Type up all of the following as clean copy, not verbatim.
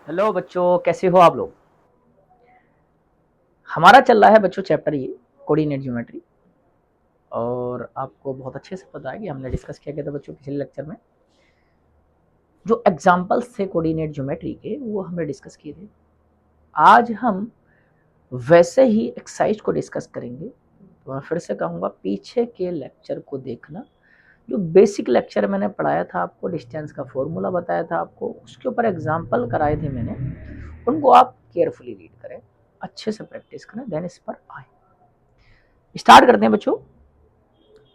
Hello बच्चों, कैसे हो आप लोग। हमारा चल रहा है बच्चों चैप्टर ये कोऑर्डिनेट ज्योमेट्री। और आपको बहुत अच्छे से पता है कि हमने डिस्कस किया गया था बच्चों पिछले लेक्चर में। जो एग्जांपल्स थे कोऑर्डिनेट ज्योमेट्री के वो हमने डिस्कस किए थे। आज हम वैसे ही एक्सरसाइज को डिस्कस करेंगे। तो मैं फिर से कहूँगा पीछे के लेक्चर को देखना। जो बेसिक लेक्चर मैंने पढ़ाया था आपको, डिस्टेंस का फॉर्मूला बताया था आपको, उसके ऊपर एग्जाम्पल कराए थे मैंने, उनको आप केयरफुली रीड करें, अच्छे से प्रैक्टिस करें, देन इस पर आए। स्टार्ट करते हैं बच्चों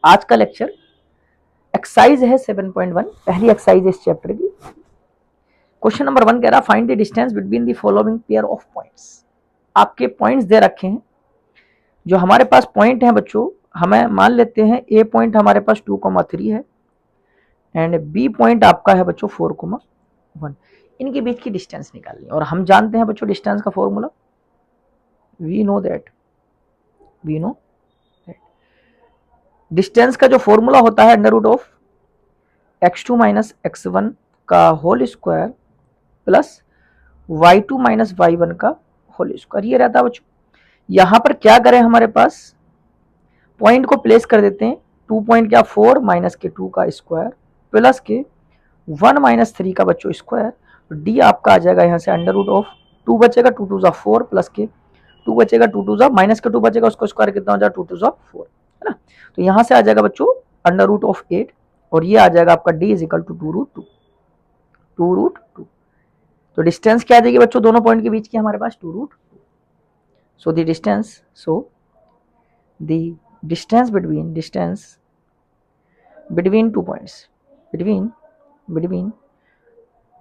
आज का लेक्चर। एक्सरसाइज है 7.1, पहली एक्सरसाइज इस चैप्टर की। क्वेश्चन नंबर 1 कह रहा find the distance between the following pair of points. आपके पॉइंट्स दे रखे हैं। जो हमारे पास पॉइंट है बच्चों, हमें मान लेते हैं ए पॉइंट हमारे पास 2,3 है एंड बी पॉइंट आपका है बच्चों 4,1। इनके बीच की डिस्टेंस निकालनी है और हम जानते हैं बच्चों डिस्टेंस का formula, we know that distance का जो फॉर्मूला होता है under root of x2 minus x1 का whole square plus y2 minus y1 का होल स्क्वायर, ये रहता है बच्चों। यहां पर क्या करें, हमारे पास पॉइंट को प्लेस कर देते हैं। 2 पॉइंट क्या 4 माइनस के 2 का स्क्वायर प्लस के 1 माइनस 3 का बच्चों स्क्वायर। डी आपका आ जाएगा यहाँ से अंडर रूट ऑफ 2 बचेगा, 2 2 4 प्लस के 2 बचेगा, 2 2 माइनस के 2 बचेगा, उसका स्क्वायर कितना हो जाएगा 2 2 4, है ना। तो यहाँ से आ जाएगा बच्चों अंडर रूट ऑफ 8 और ये आ जाएगा आपका d is equal to 2 root 2। तो डिस्टेंस क्या आ जाएगी बच्चों दोनों पॉइंट के बीच की, हमारे पास 2 root. So the distance between 2 points, between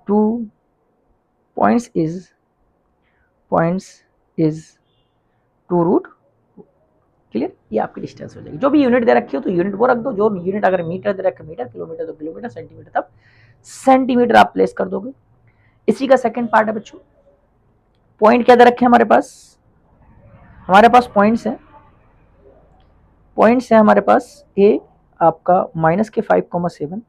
2 points is 2 root. Clear, ये आपकी डिस्टेंस हो जाएगी। जो भी यूनिट दे रखी हो तो यूनिट वो रख दो, जो यूनिट अगर मीटर दे रखे मीटर, किलोमीटर तो किलोमीटर, सेंटीमीटर तब सेंटीमीटर आप प्लेस कर दोगे। इसी का सेकंड पार्ट है बच्चों। पॉइंट क्या दे रखे हमारे पास, पॉइंट्स है हमारे पास ए आपका माइनस के 5,7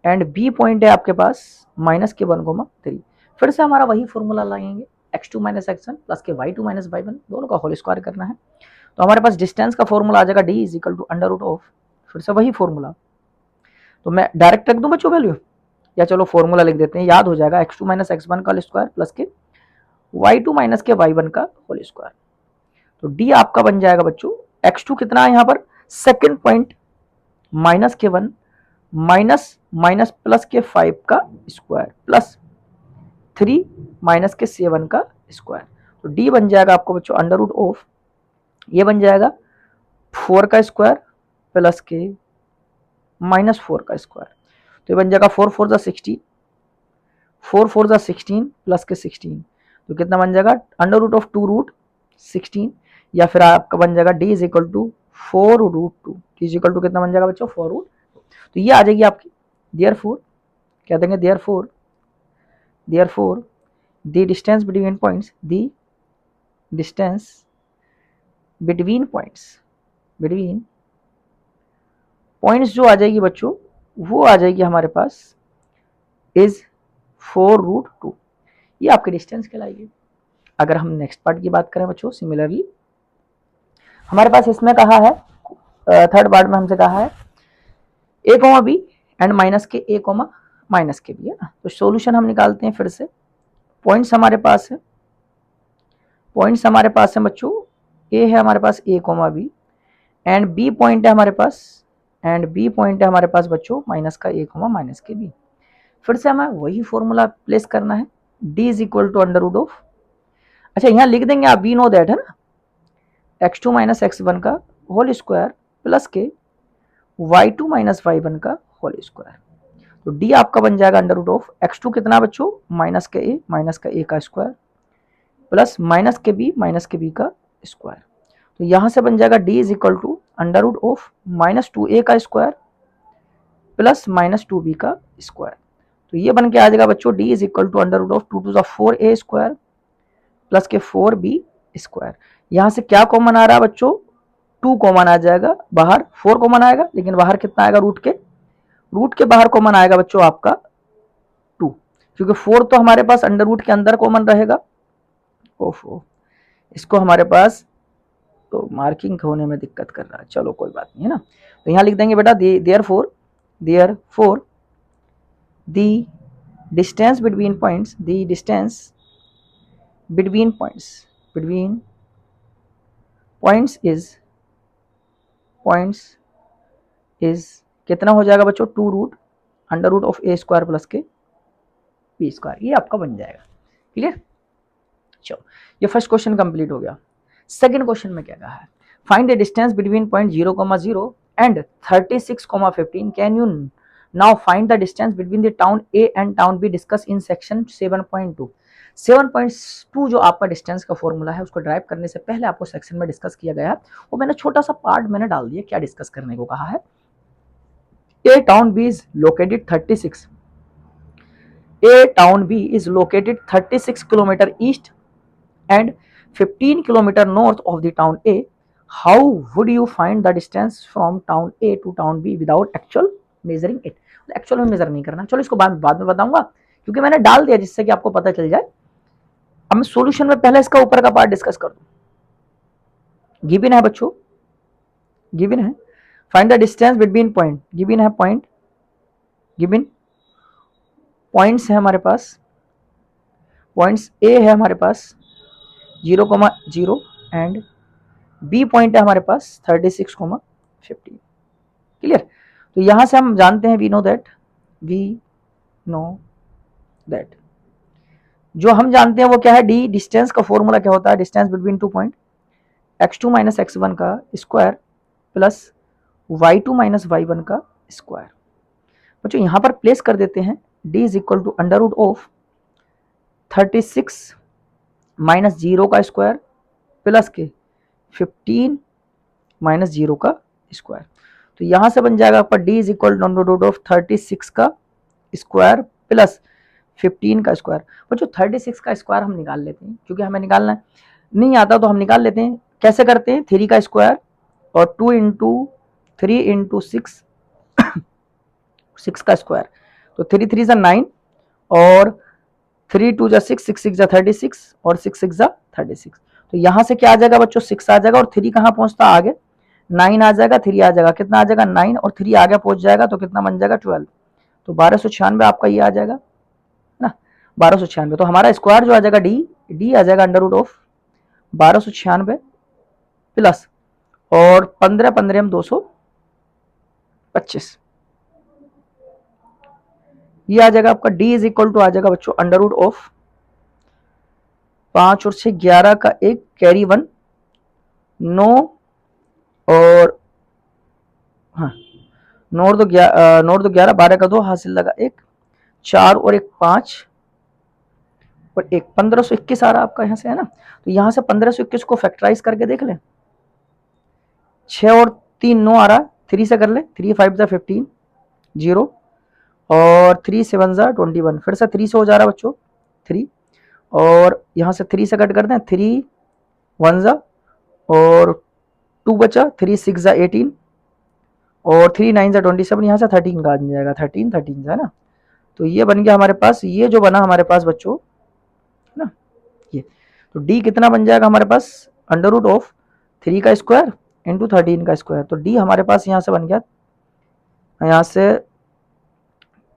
एंड बी पॉइंट है आपके पास माइनस के 1,3। फिर से हमारा वही फॉर्मूला लगाएंगे, x2 माइनस x1 प्लस के y2 माइनस y1, दोनों का होल स्क्वायर करना है। तो हमारे पास डिस्टेंस का फॉर्मूला आ जाएगा d is equal to under root of, फिर से वही फॉर्मूला। तो मैं डायरेक्ट रख दूं बच्चों वैल्यू, या चलो फॉर्मूला लिख देते हैं, याद हो जाएगा x2 माइनस x1 का स्क्वायर प्लस के y2 माइनस के y1 का होल स्क्वायर। तो d आपका बन जाएगा बच्चों, x2 कितना है यहाँ पर सेकेंड पॉइंट माइनस के 1 माइनस माइनस प्लस के 5 का स्क्वायर प्लस 3 माइनस के 7 का स्क्वायर। तो d बन जाएगा आपको बच्चों अंडर रूट ऑफ, ये बन जाएगा 4 का स्क्वायर प्लस के माइनस 4 का स्क्वायर। तो ये बन जाएगा 4 4 16, 4 4 16 प्लस के 16। तो कितना बन जाएगा अंडर रूट ऑफ 2 रूट 16, या फिर आपका बन जाएगा d is equal to 4 root 2, is equal to कितना बन जाएगा बच्चों 4 रूट। तो ये आ जाएगी आपकी देयरफॉर, क्या देंगे therefore the distance between points, the distance between points जो आ जाएगी बच्चों वो आ जाएगी हमारे पास इज 4 रूट 2। ये आपकी डिस्टेंस कहलाएगी। अगर हम नेक्स्ट पार्ट की बात करें बच्चों, सिमिलरली हमारे पास इसमें कहा है, थर्ड पार्ट में हमसे कहा है ए कोमा बी एंड माइनस के ए कोमा माइनस के बी, है ना। तो सॉल्यूशन हम निकालते हैं फिर से। पॉइंट्स हमारे पास है बच्चों, ए है हमारे पास A comma B and B point है हमारे पास बच्चों माइनस का ए कोमा माइनस के बी। फिर से हमें वही फॉर्मूला प्लेस करना है, d is equal to under root of, अच्छा यहाँ लिख देंगे आप वी नो दैट, है ना, x2 माइनस x1 का होल स्क्वायर प्लस के y2 माइनस y1 का होल स्क्वायर। तो d आपका बन जाएगा अंडर रूट ऑफ x2 कितना बच्चों माइनस का a का स्क्वायर प्लस माइनस के b का स्क्वायर। तो यहां से बन जाएगा d is equal to under root of minus 2a का स्क्वायर प्लस माइनस 2b का स्क्वायर। तो ये बन के आ जाएगा बच्चों d is equal to under root of 2 to 4a square plus के 4b स्क्वायर। यहां से क्या कॉमन आ रहा है बच्चों, 2 कॉमन आ जाएगा बाहर, 4 कॉमन आएगा लेकिन बाहर कितना आएगा रूट के बाहर कॉमन आएगा बच्चों आपका 2। क्योंकि 4 तो हमारे पास अंडर रूट के अंदर कॉमन रहेगा। ओफो, इसको हमारे पास तो मार्किंग होने में दिक्कत कर रहा है, चलो कोई बात नहीं है ना। तो यहाँ लिख देंगे बेटा therefore the distance between points, the distance between points is कितना हो जाएगा बच्चों, 2 root under root of a square plus के बी स्क्वायर, ये आपका बन जाएगा। क्लियर, चलो ये फर्स्ट क्वेश्चन कंप्लीट हो गया। सेकंड क्वेश्चन में क्या कहा है, find the distance between point 0,0 and 36,15। Can you now find the distance between the town A and town be discuss in section 7.2। 7.2 जो आपका डिस्टेंस का फॉर्मूला है उसको ड्राइव करने से पहले आपको सेक्शन में डिस्कस किया गया है, वो मैंने छोटा सा पार्ट मैंने डाल दिया। क्या डिस्कस करने को कहा है, A town B is located 36, A town B is located 36 km east and 15 km north of the town A. How would you find the distance from town A to town B without actual measuring it? Actual में major नहीं करना, चलो इसको बाद में बताऊंगा क्योंकि मैंने डाल दिया जिससे कि आपको पता चल जाए। अब मैं सॉल्यूशन में पहले इसका ऊपर का पार्ट डिस्कस कर दूं। गिवन है बच्चों, गिवन है find the distance between point, given है पॉइंट, गिवन पॉइंट्स है हमारे पास, पॉइंट्स ए है हमारे पास 0,0 एंड बी पॉइंट है हमारे पास 36,15। क्लियर, तो यहां से हम जानते हैं वी नो दैट जो हम जानते हैं वो क्या है, डी डिस्टेंस का फॉर्मूला क्या होता है, distance between 2 point x2 minus x1 का square plus y2 minus y1 का स्क्वायर। बच्चों यहां पर प्लेस कर देते हैं d is equal to under root of 36 minus 0 का स्क्वायर प्लस के 15 माइनस 0 का स्क्वायर। तो यहां से बन जाएगा आपका d is equal to under root of 36 का स्क्वायर प्लस 15 का स्क्वायर। बच्चों 36 का स्क्वायर हम निकाल लेते हैं, क्योंकि हमें निकालना नहीं आता तो हम निकाल लेते हैं। कैसे करते हैं, 3 का स्क्वायर और 2 इंटू 3 इंटू 6 6 का स्क्वायर, तो 3 3 जा 9 और 3 2 जा 6 6 6 जा 36 और 6 6 जा 36। तो यहां से क्या आ जाएगा बच्चों, 6 आ जाएगा और 3 कहां पहुंचता आगे, 9 आ जाएगा, 3 आ जाएगा, कितना आ जाएगा 9 और 3 आगे पहुंच जाएगा तो कितना बन जाएगा 12। तो 1296 आपका ये आ जाएगा ना, 1296। तो हमारा स्क्वायर जो आ जाएगा डी आ जाएगा अंडर रूट ऑफ 1296 प्लस और 15 15 में 225, ये आ जाएगा आपका d इज इक्वल टू आ जाएगा बच्चों अंडर रूट ऑफ 5 और 6 11 का 1 कैरी 1 9 और हाँ 9 और 2 11 12 का 2 हासिल लगा 1 4 और 1 5 और 1 1521 आ रहा आपका यहाँ से है ना। तो यहाँ से 1521 को फैक्टराइज करके देख लें, 6 और 3 9 आ रहा, 3 से कर ले, 3 5 जा 15 0 और 3 7 जा 21, फिर से 3 से हो जा रहा बच्चों 3 और यहाँ से 3 से कट कर दें, 3 1 जा और 2 बचा, 3 6 जा 18 और 3 9 जा 27, यहाँ से 13 का आ जाएगा, 13 13 है ना। तो ये बन गया हमारे पास, ये जो बना हमारे पास बच्चों ना ये, तो d कितना बन जाएगा हमारे पास अंडर रूट ऑफ 3 का स्क्वायर इंटू 13 का स्क्वायर। तो d हमारे पास यहाँ से बन गया, यहाँ से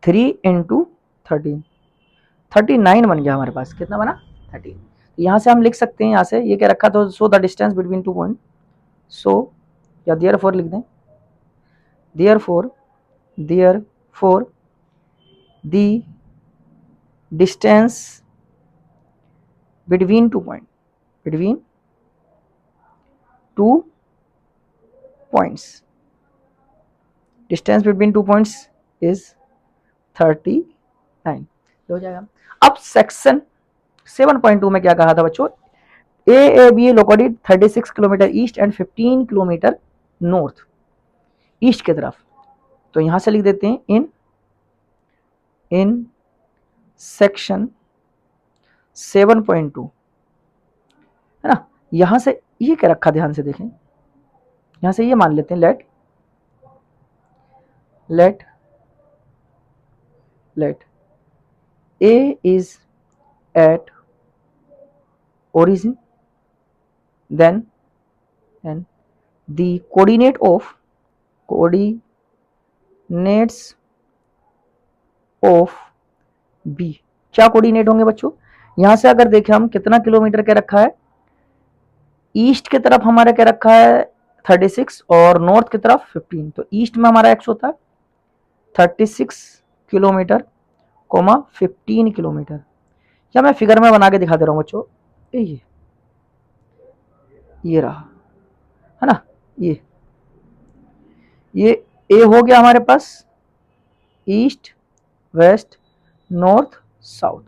3 इंटू 13 39 बन गया हमारे पास, कितना बना 13। यहाँ से हम लिख सकते हैं, यहाँ से ये क्या रखा, तो so the distance between 2 point, so या देयरफॉर लिख दें, therefore the distance between 2 point, between 2 points, distance between 2 points is 39 हो जाएगा। अब सेक्शन 7.2 में क्या कहा था बच्चों, A be located 36 kilometre east and 15 kilometre north, east की तरफ। तो यहां से लिख देते हैं इन सेक्शन 7.2 है ना। यहां से ये क्या रखा, ध्यान से देखें, यहां से ये मान लेते हैं late A is at origin, then and the coordinates of B, क्या कोऑर्डिनेट होंगे बच्चों? यहां से अगर देखें हम कितना किलोमीटर के रखा है, ईस्ट की तरफ हमारा क्या रखा है 36 और नॉर्थ की तरफ 15, तो ईस्ट में हमारा एक्स होता है 36 किलोमीटर, 15 किलोमीटर। या मैं फिगर में बना के दिखा दे रहा हूँ बच्चों, ये रहा है ना, ये ए हो गया हमारे पास ईस्ट वेस्ट नॉर्थ साउथ,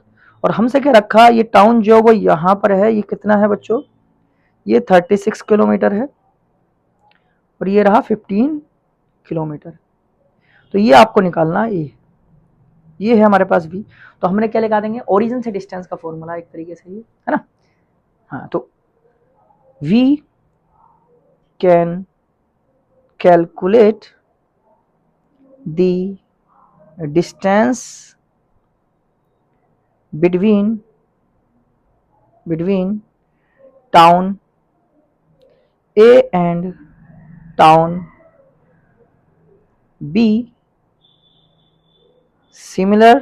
और हमसे क्या रखा, ये टाउन जो वो यहां पर है, ये कितना है बच्चों, ये 36 किलोमीटर है और ये रहा 15 किलोमीटर। तो ये आपको निकालना है, ये है हमारे पास भी। तो हमने क्या लगा देंगे, ओरिजिन से डिस्टेंस का फॉर्मूला एक तरीके से ये है ना। हाँ, तो we can calculate the distance between town A and town B similar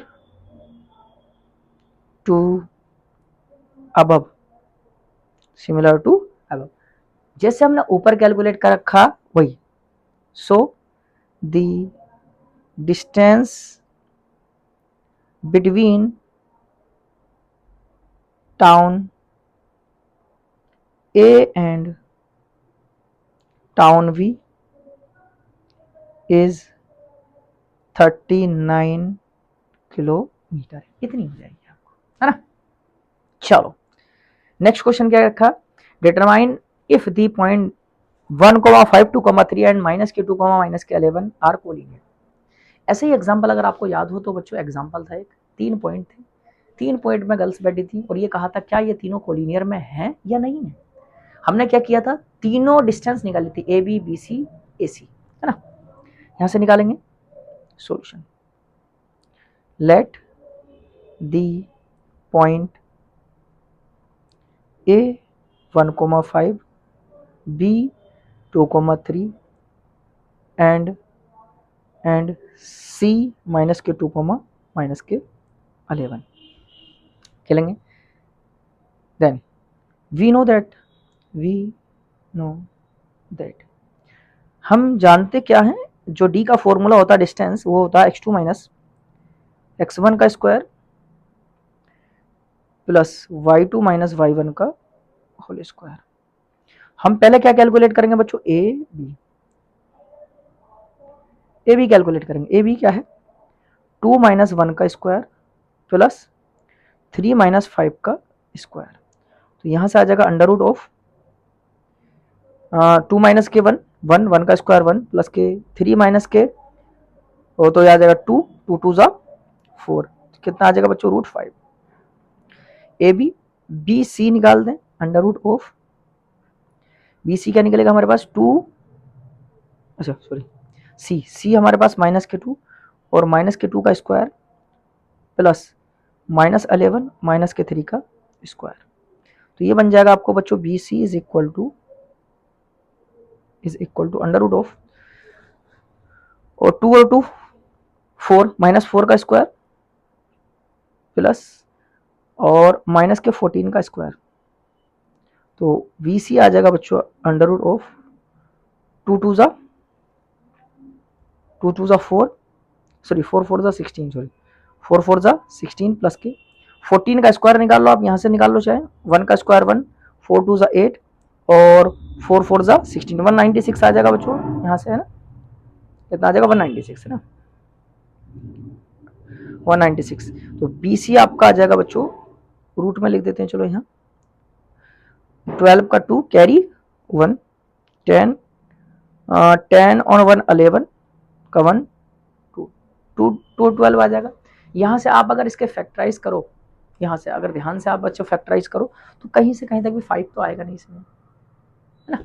to above, जैसे हमने ऊपर कैलकुलेट कर रखा वही। सो the distance between town A and town B is 39 kilometre, इतनी हो जाएगी आपको, है ना। चलो नेक्स्ट क्वेश्चन क्या रखा, determine if the point 1,5, 2,3 and -K2, -K11 are collinear. ऐसे ही एग्जांपल अगर आपको याद हो तो बच्चों, एग्जांपल था एक, 3 पॉइंट थे, 3 पॉइंट में गर्ल्स बैठी थी और ये कहा था क्या ये तीनों कोलिनियर में हैं या नहीं है। हमने क्या किया था, तीनों डिस्टेंस निकाली थी, ए बी बी सी ए सी, है ना। यहां से निकालेंगे solution, let the point A 1,5, B 2,3 and C -K2, -K11 खेलेंगे। देन वी नो दैट हम जानते क्या है, जो D का फॉर्मूला होता है डिस्टेंस, वो होता है x2 - x1 का स्क्वायर प्लस y2 - y1 का होल स्क्वायर। हम पहले क्या कैलकुलेट करेंगे बच्चों, ए बी कैलकुलेट करेंगे। ए बी क्या है, 2 - 1 का स्क्वायर प्लस 3 - 5 का स्क्वायर। तो यहां से आ जाएगा अंडर रूट ऑफ 2 - के 1 का स्क्वायर 1 प्लस के 3 - के, वो तो आ जाएगा 2 2 जा 4, कितना आ जाएगा बच्चों √5। ए बी बी सी निकाल दें, under root of B C क्या निकलेगा हमारे पास 2, अच्छा सॉरी सी हमारे पास -K2 और -K2 का स्क्वायर प्लस -11 -K3 का स्क्वायर। तो ये बन जाएगा आपको बच्चों B C is equal to under root of, और 2 और 2 4 -4 का स्क्वायर प्लस और -14 का स्क्वायर। तो वी सी आ जाएगा बच्चों अंडर रूट ऑफ 2 2 जा 4, सॉरी 4 4 जा 16, सॉरी 4 4 जा 16 प्लस के 14 का स्क्वायर निकाल लो आप, यहाँ से निकाल लो चाहे, 1 का स्क्वायर 1, 4 2 जा 8 और 4 4 जा 16, 196 आ जाएगा बच्चों यहाँ से, है ना। कितना आ जाएगा 196, है ना, 196। तो बी सी आपका आ जाएगा बच्चों, रूट में लिख देते हैं चलो यहाँ, 12 का 2 कैरी 1, 10 और 1 11 का 1 2 12 आ जाएगा। यहाँ से आप अगर इसके फैक्टराइज करो, यहाँ से अगर ध्यान से आप बच्चों फैक्टराइज करो तो कहीं से कहीं तक भी 5 तो आएगा नहीं इसमें, है ना।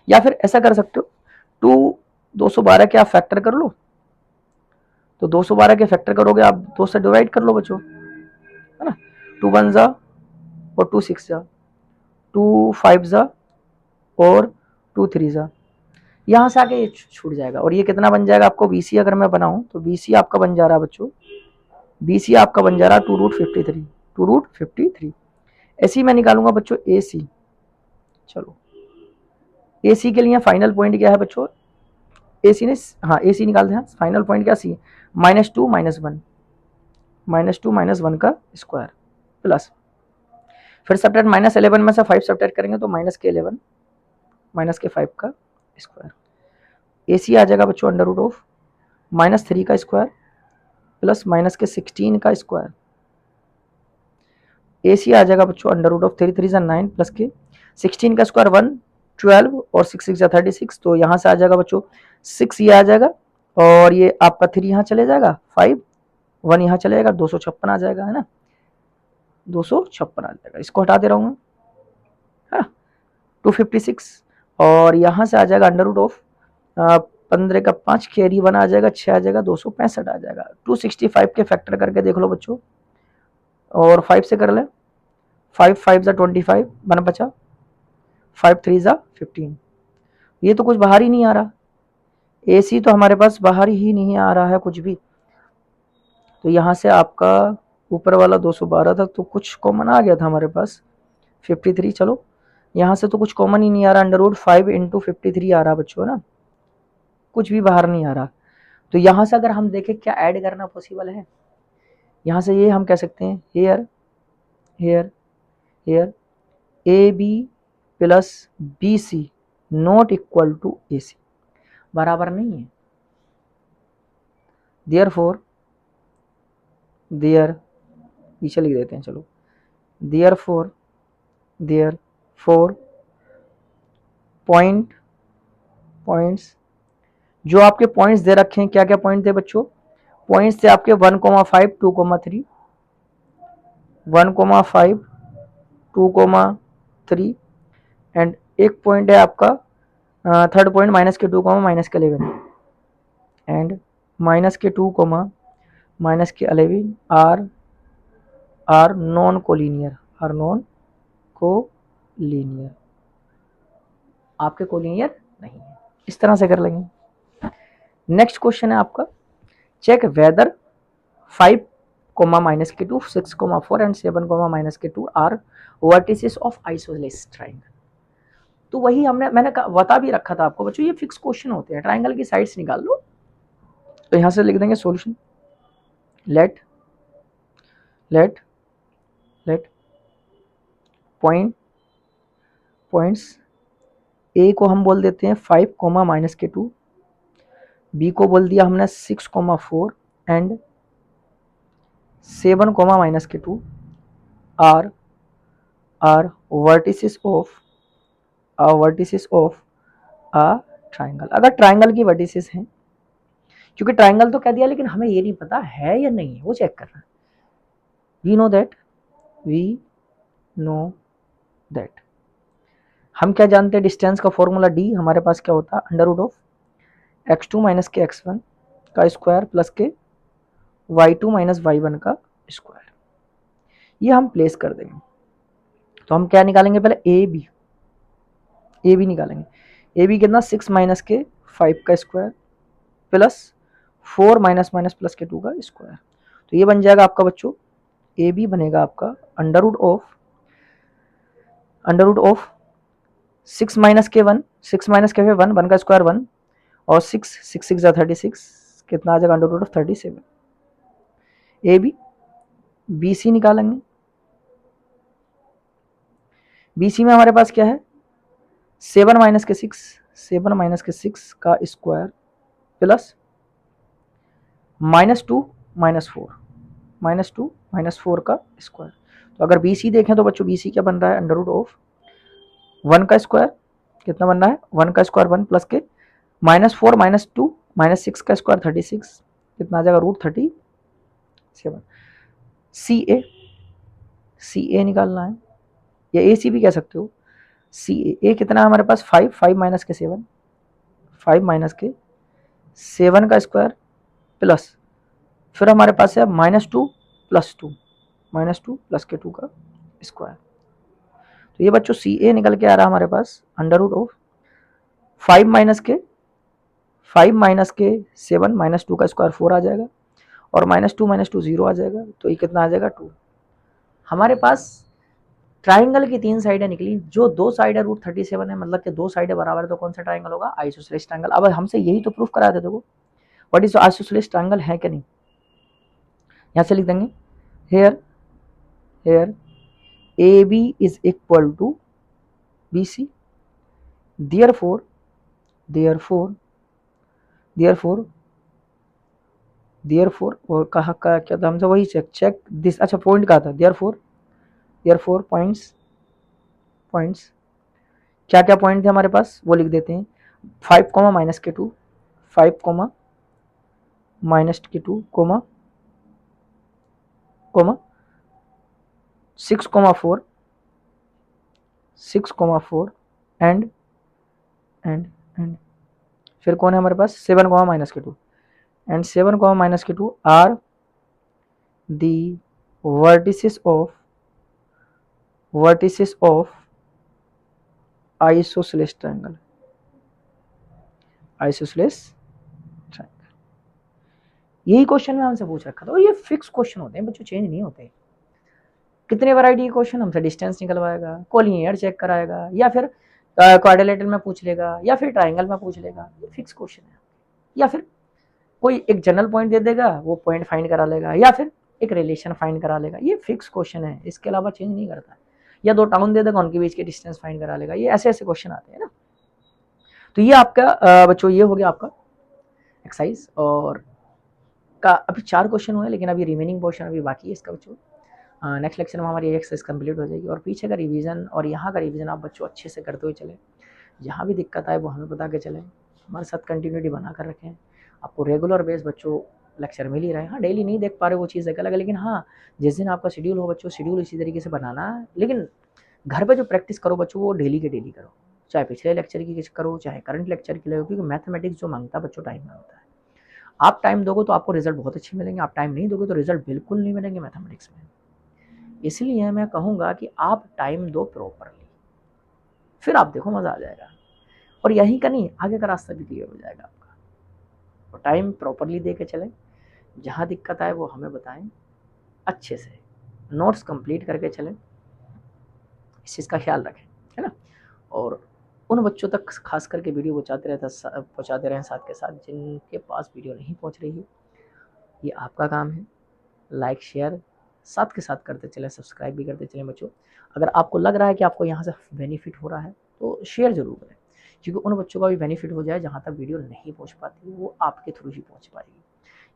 या फिर ऐसा कर सकते हो, 212 के आप फैक्टर कर लो, तो 212 के फैक्टर करोगे आप 2 से डिवाइड कर लो बच्चों, है ना, 2 1 जा और 2 6 जा, 2 5 जा और 2 3 जा, यहाँ से आके ये छूट जाएगा और ये कितना बन जाएगा आपको, BC अगर मैं बनाऊं तो BC आपका बन जा रहा है बच्चों, BC आपका बन जा रहा है 2√53, 2√53। ऐसे ही मैं निकालूंगा बच्चों AC। चलो AC के लिए फाइनल पॉइंट क्या है बच्चों, AC ने, हाँ AC निकालते हैं, फाइनल पॉइंट क्या C, -2 -1, -2 -1 का स्क्वायर प्लस, फिर सब्ट्रैक्ट -11 में से 5 सब्ट्रैक्ट करेंगे तो -11 -5 का स्क्वायर। AC आ जाएगा बच्चों √3 का स्क्वायर प्लस -16 का स्क्वायर। AC आ जाएगा बच्चों √3 3 9 प्लस के 16 का स्क्वायर 112 और 6 6 36, तो यहाँ से आ जाएगा बच्चों 6 ये आ जाएगा और ये आपका 3 यहाँ चले जाएगा, 5 1 यहाँ चले जाएगा, 256 आ जाएगा, है ना, 256 आ जाएगा, इसको हटा दे रहा हूँ मैं, 256 और यहाँ से आ जाएगा √15 का 5 कैरी 1 आ जाएगा, 6 आ जाएगा, 265 आ जाएगा। 265 के फैक्टर करके देख लो बच्चों और 5 से कर ले, 5 5 जा 25 बन बचा, 5 3 जा 15, ये तो कुछ बाहर ही नहीं आ रहा, AC तो हमारे पास बाहर ही नहीं आ रहा है कुछ भी, तो यहाँ से आपका ऊपर वाला 212 था तो कुछ कॉमन आ गया था हमारे पास 53, चलो यहाँ से तो कुछ कॉमन ही नहीं आ रहा, √5 × 53 आ रहा बच्चों, ना कुछ भी बाहर नहीं आ रहा, तो यहाँ से अगर हम देखें क्या ऐड करना पॉसिबल है, यहाँ से ये हम कह सकते हैं here here here AB plus BC not equal to AC, बराबर नहीं है, देयरफॉर पीछे लिख देते हैं, चलो देयरफॉर पॉइंट्स जो आपके पॉइंट्स दे रखे हैं, क्या क्या पॉइंट थे बच्चों, पॉइंट्स थे आपके 1,5 2,3 1,5 2,3 एंड एक पॉइंट है आपका third point -2, -11 and -2, -11 are non collinear, आपके कोलिनियर नहीं है, इस तरह से कर लेंगे। नेक्स्ट क्वेश्चन है आपका, check whether 5, -2 6, 4 and 7, -2 are vertices of isosceles triangle. तो वही मैंने बता भी रखा था आपको बच्चों, ये फिक्स क्वेश्चन होते हैं, ट्राइंगल की साइड्स निकाल लो, तो यहां से लिख देंगे सॉल्यूशन, लेट पॉइंट्स ए को हम बोल देते हैं 5, -2, बी को बोल दिया हमने 6, 4 and 7, -2 are vertices of a triangle. अगर ट्राइंगल की वर्टिसेस हैं, क्योंकि ट्राइंगल तो कह दिया लेकिन हमें ये नहीं पता है या नहीं है, वो चेक कर रहा है। वी नो दैट हम क्या जानते हैं, डिस्टेंस का फॉर्मूला D हमारे पास क्या होता है, √x2 - के x1 का स्क्वायर प्लस के y2 - y1 का स्क्वायर, ये हम प्लेस कर देंगे। तो हम क्या निकालेंगे, पहले ए बी निकालेंगे, ए बी कितना 6 - के 5 का स्क्वायर प्लस 4 - प्लस के 2 का स्क्वायर, तो ये बन जाएगा आपका बच्चों, ए बी बनेगा आपका √6 - के 1, 6 - के 1 1 का स्क्वायर 1 और 6 6 6 36, कितना आ जाएगा √37। ए बी बी सी निकालेंगे, बी सी में हमारे पास क्या है 7 - के 6 का स्क्वायर प्लस -2 -4 का स्क्वायर। तो अगर बी सी देखें तो बच्चों बी सी क्या बन रहा है, √1 का स्क्वायर, कितना बन रहा है 1 का स्क्वायर 1 प्लस के -4 -2 -6 का स्क्वायर 36, कितना आ जाएगा √37। सी ए निकालना है, या ए सी भी कह सकते हो, सी ए कितना है हमारे पास 5 5 - के 7 5 - के 7 का स्क्वायर प्लस फिर हमारे पास है -2 + 2 -2 प्लस के 2 का स्क्वायर। तो ये बच्चों सी ए निकल के आ रहा है हमारे पास अंडर रूट ऑफ 5 माइनस के 7 माइनस 2 का स्क्वायर 4 आ जाएगा और -2 0 आ जाएगा। तो ये कितना आ जाएगा 2। हमारे पास ट्राइंगल की 3 साइडें निकली, जो 2 साइड है √37 है, मतलब कि 2 साइडें बराबर है, तो कौन सा ट्राइंगल होगा? Isosceles triangle. अब हमसे यही तो प्रूफ करा थे, देखो व्हाट इज आइसोसेलेस ट्राइंगल है कि नहीं। यहां से लिख देंगे hair AB is equal to BC, therefore और कहा का क्या था हमसे, वही चेक दिस। अच्छा पॉइंट कहा था therefore पॉइंट्स क्या क्या पॉइंट थे हमारे पास वो लिख देते हैं। 5 माइनस के 2, 5 माइनस के 2 कोमा 6 4 एंड फिर कौन है हमारे पास 7 माइनस के 2 एंड 7 माइनस के 2 are the vertices of isosceles triangle। यही क्वेश्चन में हमसे पूछ रखा था और ये फिक्स क्वेश्चन होते हैं बच्चों, चेंज नहीं होते। कितने वैरायटी के क्वेश्चन हमसे डिस्टेंस निकलवाएगा, कोलिनियर चेक कराएगा, या फिर क्वाड्रिलेटरल में पूछ लेगा, या फिर ट्राइंगल में पूछ लेगा। ये फिक्स क्वेश्चन है। या फिर कोई एक जनरल पॉइंट दे देगा, वो पॉइंट फाइंड करा लेगा, या फिर एक रिलेशन फाइंड करा लेगा। ये फिक्स क्वेश्चन है, इसके अलावा चेंज नहीं करता। या 2 टाउन दे देगा, उनके बीच के डिस्टेंस फाइंड करा लेगा। ये ऐसे ऐसे क्वेश्चन आते हैं ना। तो ये आपका बच्चों ये हो गया आपका एक्सरसाइज और का। अभी 4 क्वेश्चन हुए, लेकिन अभी रिमेनिंग पोर्शन अभी बाकी है इसका बच्चों। नेक्स्ट लेक्चर में हमारी एक्सरसाइज कंप्लीट हो जाएगी और पीछे का रिवीजन और यहाँ का रिवीजन आप बच्चों अच्छे से करते हुए चले। जहाँ भी दिक्कत आए वो हमें बता के चलें, हमारे साथ कंटिन्यूटी बना कर रखें। आपको रेगुलर बेस बच्चों लेक्चर मिल ही रहा है। हाँ डेली नहीं देख पा रहे वो चीज़ एक अलग है, लेकिन हाँ जिस दिन आपका शेड्यूल हो बच्चों, शेड्यूल इसी तरीके से बनाना है। लेकिन घर पे जो प्रैक्टिस करो बच्चों वो डेली के डेली करो, चाहे पिछले लेक्चर की करो चाहे करंट लेक्चर की क्योंकि मैथमेटिक्स जो मांगता है बच्चों टाइम में होता है। आप टाइम दोगे तो आपको रिजल्ट बहुत अच्छे मिलेंगे, आप टाइम नहीं दोगे तो रिजल्ट बिल्कुल नहीं मिलेंगे मैथमेटिक्स में। इसलिए मैं कहूँगा कि आप टाइम दो प्रॉपरली, फिर आप देखो मज़ा आ जाएगा। और यहीं का नहीं, आगे का रास्ता भी क्लियर हो जाएगा आपका। तो टाइम प्रॉपरली दे के चलें, जहाँ दिक्कत आए वो हमें बताएं, अच्छे से नोट्स कंप्लीट करके चलें, इस चीज़ का ख्याल रखें, है ना। और उन बच्चों तक खास करके वीडियो पहुँचाते रहें साथ के साथ जिनके पास वीडियो नहीं पहुँच रही है। ये आपका काम है, लाइक शेयर साथ के साथ करते चलें, सब्सक्राइब भी करते चलें बच्चों। अगर आपको लग रहा है कि आपको यहाँ से बेनिफिट हो रहा है तो शेयर जरूर करें, क्योंकि उन बच्चों का भी बेनिफिट हो जाए जहाँ तक वीडियो नहीं पहुँच पाती वो आपके थ्रू ही पहुँच पाएगी।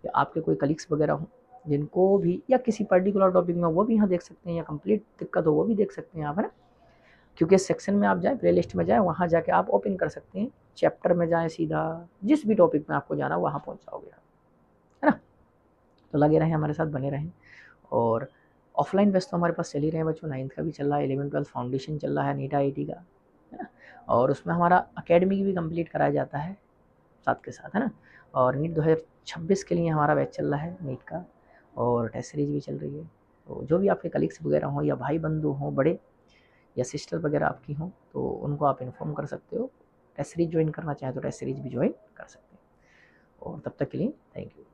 या आपके कोई कलीग्स वगैरह हों जिनको भी या किसी पर्टिकुलर टॉपिक में वो भी यहाँ देख सकते हैं, या कंप्लीट दिक्कत हो वो भी देख सकते हैं आप, है ना। क्योंकि इस सेक्शन में आप जाएँ, प्ले लिस्ट में जाएँ, वहाँ जाके आप ओपन कर सकते हैं, चैप्टर में जाएँ, सीधा जिस भी टॉपिक में आपको जाना वहाँ पहुँच जाओगे आप, है ना। तो लगे रहें हमारे साथ, बने रहें। और ऑफलाइन बेस्ट तो हमारे पास चल ही रहे हैं बच्चों, 9th का भी चल रहा है, 11th 12th फाउंडेशन चल रहा है, नीट IIT का, है ना। और उसमें हमारा अकेडमिक भी कंप्लीट कराया जाता है साथ के साथ, है ना। और नीट 2026 के लिए हमारा बैच चल रहा है नीट का, और टेस्ट सीरीज भी चल रही है। तो जो भी आपके कलीग्स वगैरह हों, या भाई बंधु हों बड़े, या सिस्टर वगैरह आपकी हों, तो उनको आप इन्फॉर्म कर सकते हो। टेस्ट सीरीज ज्वाइन करना चाहें तो टेस्ट सीरीज भी ज्वाइन कर सकते हैं। और तब तक के लिए थैंक यू।